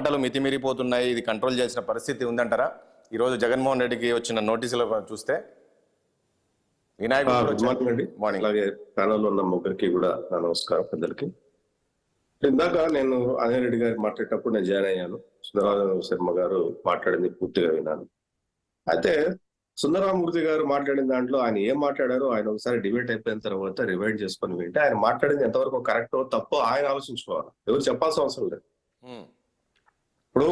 మాటలు మితిమీరిపోతున్నాయి, ఇది కంట్రోల్ చేసిన పరిస్థితి ఉందంటారా? ఈరోజు జగన్మోహన్ రెడ్డికి వచ్చిన నోటీసులు చూస్తే మార్నింగ్ అలాగే ప్యానల్ ఉన్న ముగ్గురికి కూడా నా నమస్కారం పెద్దలకి. ఇందాక నేను అనిల్ రెడ్డి గారు మాట్లాడేటప్పుడు నేను జాయిన్ అయ్యాను. సుందరరామ శర్మ గారు మాట్లాడింది పూర్తిగా విన్నాను. అయితే సుందరరామూర్తి గారు మాట్లాడిన దాంట్లో ఆయన ఏం మాట్లాడారో ఆయన ఒకసారి డిబేట్ అయిపోయిన తర్వాత రివైండ్ చేసుకొని వింటే ఆయన మాట్లాడింది ఎంతవరకు కరెక్టో తప్పో ఆయన ఆలోచించుకోవాలి, ఎవరు చెప్పాల్సిన అవసరం లేదు. ఇప్పుడు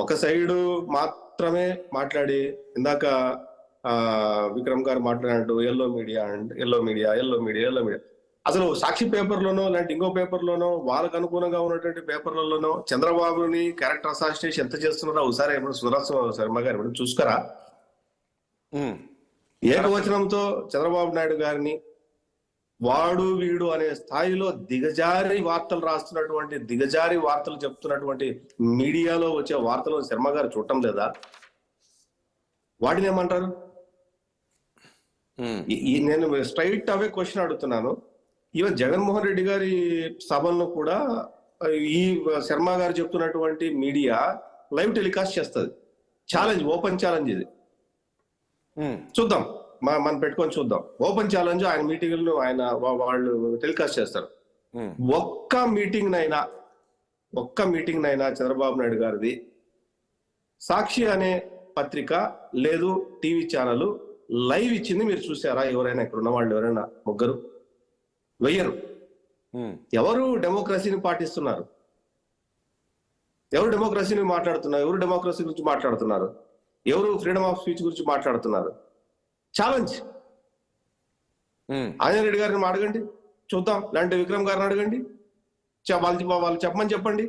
ఒక సైడు మాత్రమే మాట్లాడి ఇందాక విక్రమ్ గారు మాట్లాడినట్టు ఎల్లో మీడియా అసలు సాక్షి పేపర్లోనో లేదంటే ఇంకో పేపర్లోనో వాళ్ళకు అనుకూలంగా ఉన్నటువంటి పేపర్లలోనో చంద్రబాబుని క్యారెక్టర్ అసాసినేషన్ ఎంత చేస్తున్నారో ఒకసారి ఎప్పుడు సుందరరామ శర్మ గారు ఎప్పుడు చూసుకరా? ఏకవచనంతో చంద్రబాబు నాయుడు గారిని వాడు వీడు అనే స్థాయిలో దిగజారి వార్తలు రాస్తున్నటువంటి, దిగజారి వార్తలు చెప్తున్నటువంటి మీడియాలో వచ్చే వార్తలు శర్మ గారు చూడటం లేదా? వాటిని ఏమంటారు? నేను స్ట్రైట్ అవే క్వశ్చన్ అడుగుతున్నాను. ఈవెన్ జగన్మోహన్ రెడ్డి గారి సభలను కూడా ఈ శర్మ గారు చెప్తున్నటువంటి మీడియా లైవ్ టెలికాస్ట్ చేస్తుంది. ఛాలెంజ్, ఓపెన్ ఛాలెంజ్ ఇది. చూద్దాం, మనం పెట్టుకొని చూద్దాం. ఓపెన్ ఛాలెంజ్ ఆయన మీటింగ్లను ఆయన వాళ్ళు టెలికాస్ట్ చేస్తారు. ఒక్క మీటింగ్ నైనా చంద్రబాబు నాయుడు గారిది సాక్షి అనే పత్రిక లేదు టీవీ ఛానల్ లైవ్ ఇచ్చింది మీరు చూసారా? ఎవరైనా ఇక్కడ ఉన్న వాళ్ళు ఎవరైనా ముగ్గురు వెయ్యరు. ఎవరు డెమోక్రసీని పాటిస్తున్నారు? ఎవరు డెమోక్రసీని మాట్లాడుతున్నారు? ఎవరు డెమోక్రసీ గురించి మాట్లాడుతున్నారు? ఎవరు ఫ్రీడమ్ ఆఫ్ స్పీచ్ గురించి మాట్లాడుతున్నారు? ఛాలెంజ్. ఆంజనేయ రెడ్డి గారిని అడగండి చూద్దాం, లేదంటే విక్రమ్ గారిని అడగండి, వాళ్ళు చెప్పండి.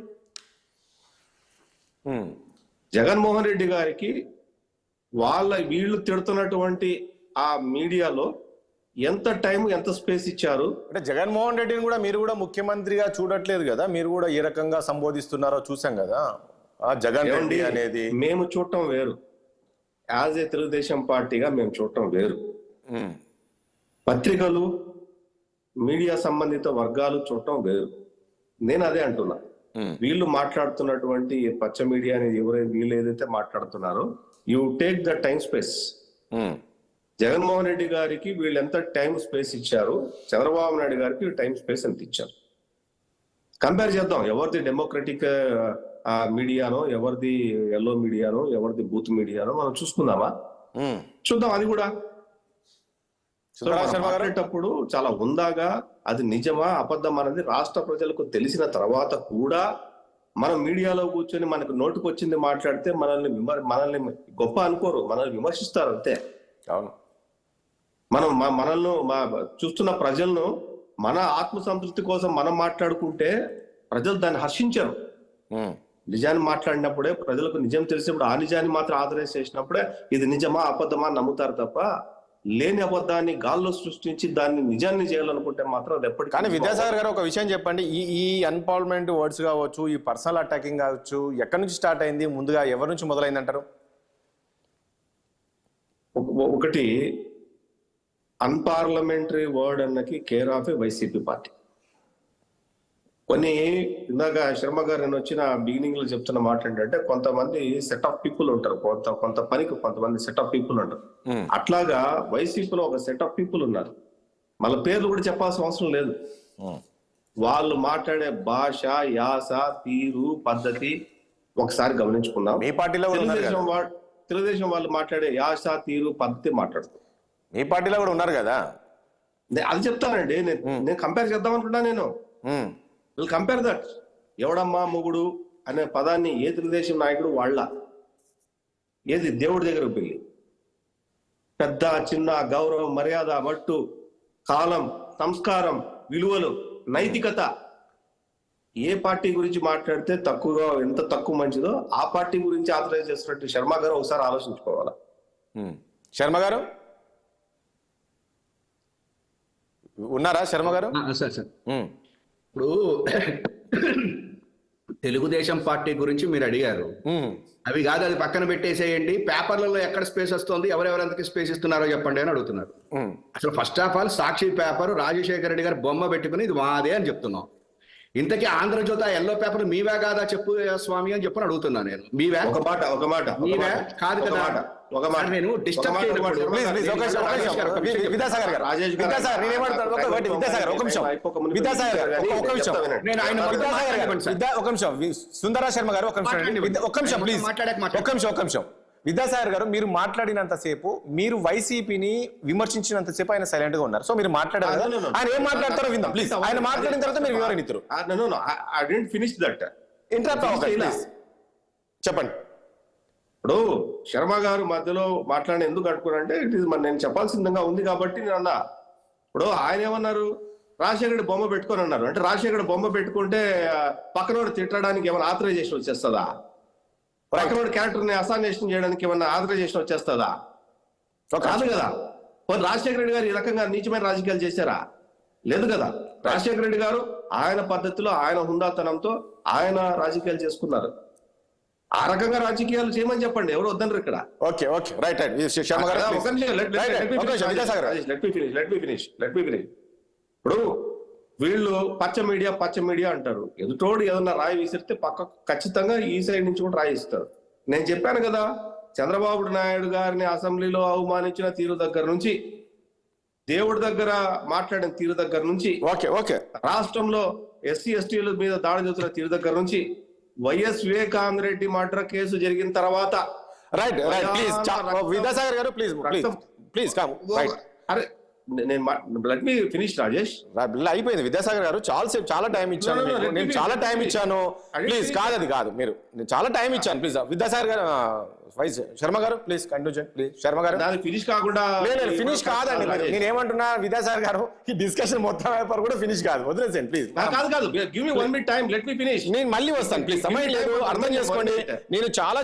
జగన్మోహన్ రెడ్డి గారికి వీళ్ళు తిడుతున్నటువంటి ఆ మీడియాలో ఎంత టైం, ఎంత స్పేస్ ఇచ్చారు? అంటే జగన్మోహన్ రెడ్డిని కూడా మీరు కూడా ముఖ్యమంత్రిగా చూడట్లేదు కదా, మీరు కూడా ఏ రకంగా సంబోధిస్తున్నారో చూసాం కదా. జగన్ రెడ్డి అనేది మేము చూడటం వేరు, యాజ్ ఏ తెలుగుదేశం పార్టీగా మేము చూడటం వేరు. పత్రికలు, మీడియా సంబంధిత వర్గాలు చూడటం వేరు. నేను అదే అంటున్నా. వీళ్ళు మాట్లాడుతున్నటువంటి పచ్చ మీడియా అనేది వీళ్ళు ఏదైతే మాట్లాడుతున్నారో, you take the time space. Jaganmohan Reddy గారికి వీళ్ళు ఎంత టైం స్పేస్ ఇచ్చారు, చంద్రబాబు నాయుడు గారికి టైం స్పేస్ ఎంత ఇచ్చారు, కంపేర్ చేద్దాం. ఎవరిది డెమోక్రటిక్ మీడియానో, ఎవరిది ఎల్లో మీడియానో, ఎవరిది బూత్ మీడియానో మనం చూసుకుందామా? చూద్దాం. అది కూడా మాట్లాడేటప్పుడు చాలా ఉందాగా అది నిజమా అబద్ధం అనేది రాష్ట్ర ప్రజలకు తెలిసిన తర్వాత కూడా మనం మీడియాలో కూర్చొని మనకు నోటుకు వచ్చింది మాట్లాడితే మనల్ని గొప్ప అనుకోరు, మనల్ని విమర్శిస్తారు అంతే. అవును. మనల్ని చూస్తున్న ప్రజలను మన ఆత్మ సంతృప్తి కోసం మనం మాట్లాడుకుంటే ప్రజలు దాన్ని హర్షించరు. నిజాన్ని మాట్లాడినప్పుడే, ప్రజలకు నిజం తెలిసినప్పుడు ఆ నిజాన్ని మాత్రం ఆదరణ చేసినప్పుడే ఇది నిజమా అబద్ధమా నమ్ముతారు తప్ప లేని అబద్ధాన్ని గాల్లో సృష్టించి దాన్ని నిజాన్ని చేయాలనుకుంటే మాత్రం అది ఎప్పటికీ. కానీ విద్యాసాగర్ గారు ఒక విషయం చెప్పండి, ఈ అన్పార్లమెంట్ వర్డ్స్ కావచ్చు, ఈ పర్సనల్ అటాకింగ్ కావచ్చు, ఎక్కడి నుంచి స్టార్ట్ అయింది? ముందుగా ఎవరి నుంచి మొదలైంది అంటారు? ఒకటి, అన్పార్లమెంటరీ వర్డ్ అన్నకి care of A YCP party. కొన్ని ఇందాక శర్మ గారు నేను వచ్చిన బిగినింగ్ లో చెప్తున్న మాట ఏంటంటే, కొంతమంది సెట్ ఆఫ్ పీపుల్ ఉంటారు, కొంత పనికి కొంతమంది సెట్ ఆఫ్ పీపుల్ ఉంటారు. అట్లాగా వైసీపీలో ఒక సెట్ ఆఫ్ పీపుల్ ఉన్నారు. మళ్ళీ పేర్లు కూడా చెప్పాల్సిన అవసరం లేదు. వాళ్ళు మాట్లాడే భాష, యాస, తీరు, పద్ధతి ఒకసారి గమనించుకుందాం. మీ పార్టీలో తెలుగుదేశం వాళ్ళు మాట్లాడే యాస, తీరు, పద్ధతి మాట్లాడుతారు. మీ పార్టీలో కూడా ఉన్నారు కదా. అది చెప్తానండి, నేను కంపేర్ చేద్దాం అనుకున్నా. నేను కంపేర్ దట్. ఎవడమ్మా మొగుడు అనే పదాన్ని ఏ తెలుగుదేశం నాయకుడు వాళ్ళ, ఏది దేవుడి దగ్గరకు వెళ్ళి పెద్ద చిన్న గౌరవం, మర్యాద, మట్టు, కాలం, సంస్కారం, విలువలు, నైతికత ఏ పార్టీ గురించి మాట్లాడితే తక్కువగా, ఎంత తక్కువ మంచిదో ఆ పార్టీ గురించి ఆథరైజ్ చేస్తున్నట్టు శర్మ గారు ఒకసారి ఆలోచించుకోవాలా. శర్మ గారు ఉన్నారా? శర్మ గారు సార్ ఇప్పుడు తెలుగుదేశం పార్టీ గురించి మీరు అడిగారు. అవి కాదు, అది పక్కన పెట్టేసేయండి. పేపర్లలో ఎక్కడ స్పేస్ వస్తుంది, ఎవరెవరెంతకి స్పేస్ ఇస్తున్నారో చెప్పండి అని అడుగుతున్నారు. అసలు first of all Sakshi paper Rajasekhara Reddy గారు బొమ్మ పెట్టుకుని ఇది మాదే అని చెప్తున్నాం. ఇంతకీ ఆంధ్రజ్యోతి ఆ ఎల్లో పేపర్ మీవే కాదా చెప్పు స్వామి అని చెప్పని అడుగుతున్నాను నేను. మీవే మీవే కాదు కదా. నేను డిస్టర్బ్ చేయనప్పుడు విద్యాసాగర్ గారు నేను ఆయన ఒక నిమిషం సుందరా శర్మ గారు ఒక నిమిషం ప్లీజ్ ఒక నిమిషం విద్యాసాగర్ గారు, మీరు మాట్లాడినంతసేపు మీరు వైసీపీని విమర్శించినంతసేపు ఆయన సైలెంట్ గా ఉన్నారు. సో మీరు మాట్లాడారు, ఆయన ఏం మాట్లాడతారో విందాం ప్లీజ్. ఆయన మాట్లాడిన తర్వాత మీరు వివరణిస్తారు. చెప్పండి. ఇప్పుడు శర్మ గారు మధ్యలో మాట్లాడి ఎందుకు అడుకున్నారంటే ఇట్ ఈస్ మరి నేను చెప్పాల్సిందిగా ఉంది కాబట్టి నేను అన్నా. ఇప్పుడు ఆయన ఏమన్నారు, రాజశేఖర బొమ్మ పెట్టుకొని అన్నారు. అంటే రాజశేఖర బొమ్మ పెట్టుకుంటే పక్కనోడు తిట్టడానికి ఏమైనా ఆథరైజేషన్ వచ్చేస్తుందా? పక్కనోడు క్యారెక్టర్ ని అసానేషన్ చేయడానికి ఏమన్నా ఆథరైజేషన్ వచ్చేస్తుందా? కాదు కదా. రాజశేఖర రెడ్డి గారు ఈ రకంగా నీచమైన రాజకీయాలు చేశారా? లేదు కదా. రాజశేఖర రెడ్డి గారు ఆయన పద్ధతిలో ఆయన హుందాతనంతో ఆయన రాజకీయాలు చేసుకున్నారు. ఆ రకంగా రాజకీయాలు చేయమని చెప్పండి, ఎవరు వద్దన్నారు ఇక్కడ. Okay okay right right Sharma గారు ఇప్పుడు వీళ్ళు పచ్చ మీడియా అంటారు. ఎదుటోడు ఏదన్నా రాయి విసిరితే పక్క ఖచ్చితంగా ఈ సైడ్ నుంచి కూడా రాయి ఇస్తారు. నేను చెప్పాను కదా, చంద్రబాబు నాయుడు గారిని అసెంబ్లీలో అవమానించిన తీరు దగ్గర నుంచి, దేవుడి దగ్గర మాట్లాడిన తీరు దగ్గర నుంచి, రాష్ట్రంలో ఎస్సీ ఎస్టీల మీద దాడి చేస్తున్న తీరు దగ్గర నుంచి, YS Vivekananda Reddy murder case జరిగిన తర్వాత రైట్ రైట్ ప్లీజ్ విద్యాసాగర్ గారు ప్లీజ్ ప్లీజ్ కమ్ రైట్. అరే నేను లెట్ మీ ఫినిష్ రాజేష్. అయిపోయింది విద్యాసాగర్ గారు, చాలా టైం ఇచ్చాను మీకు. నేను చాలా టైం ఇచ్చాను ప్లీజ్. కాదు కాదు మీరు, నేను చాలా టైం ఇచ్చాను ప్లీజ్. విద్యాసాగర్ గారు వైస్ శర్మ గారు ప్లీజ్ కంటిన్యూ చేయండి ప్లీజ్. శర్మ గారు ఫినిష్ కాకుండా ఫినిష్ కాదండి. నేను ఏమంటున్నా విద్యాసాగర్ గారు, ఈ డిస్కషన్ మొత్తం వ్యాపారం కూడా ఫినిష్ కాదు, వదిలేసేయండి ప్లీజ్. కాదు give me 1 minute time, let me finish. నేను మళ్ళీ వస్తాను ప్లీజ్, సమయం లేదు, అర్థం చేసుకోండి. నేను చాలా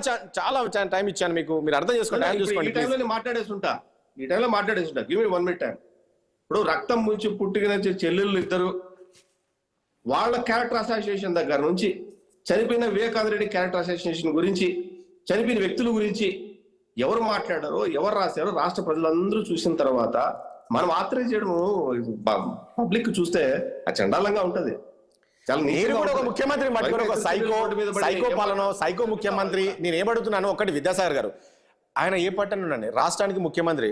టైం ఇచ్చాను మీకు, మీరు అర్థం చేసుకోండి. ఈ టైంలో మాట్లాడేస్తుంటా గివ్ మీ 1 minute టైం. ఇప్పుడు రక్తం ముంచి పుట్టిన చెల్లెళ్ళు ఇద్దరు, వాళ్ళ క్యారెక్టర్ అసోసియేషన్ దగ్గర నుంచి, చనిపోయిన వివేకానంద రెడ్డి క్యారెక్టర్ అసోసియేషన్ గురించి, చనిపోయిన వ్యక్తుల గురించి ఎవరు మాట్లాడారో, ఎవరు రాశారో రాష్ట్ర ప్రజలందరూ చూసిన తర్వాత మనం ఆథరైజ్ చేయడం పబ్లిక్ చూస్తే చండాలంగా ఉంటది. నేను కూడా ఒక ముఖ్యమంత్రి మట్టుకుని ఒక సైకో పాలన, సైకో ముఖ్యమంత్రి. నేను ఏమడుగుతున్నాను ఒకటి, విద్యాసాగర్ గారు ఆయన ఏ పట్టణ రాష్ట్రానికి ముఖ్యమంత్రి,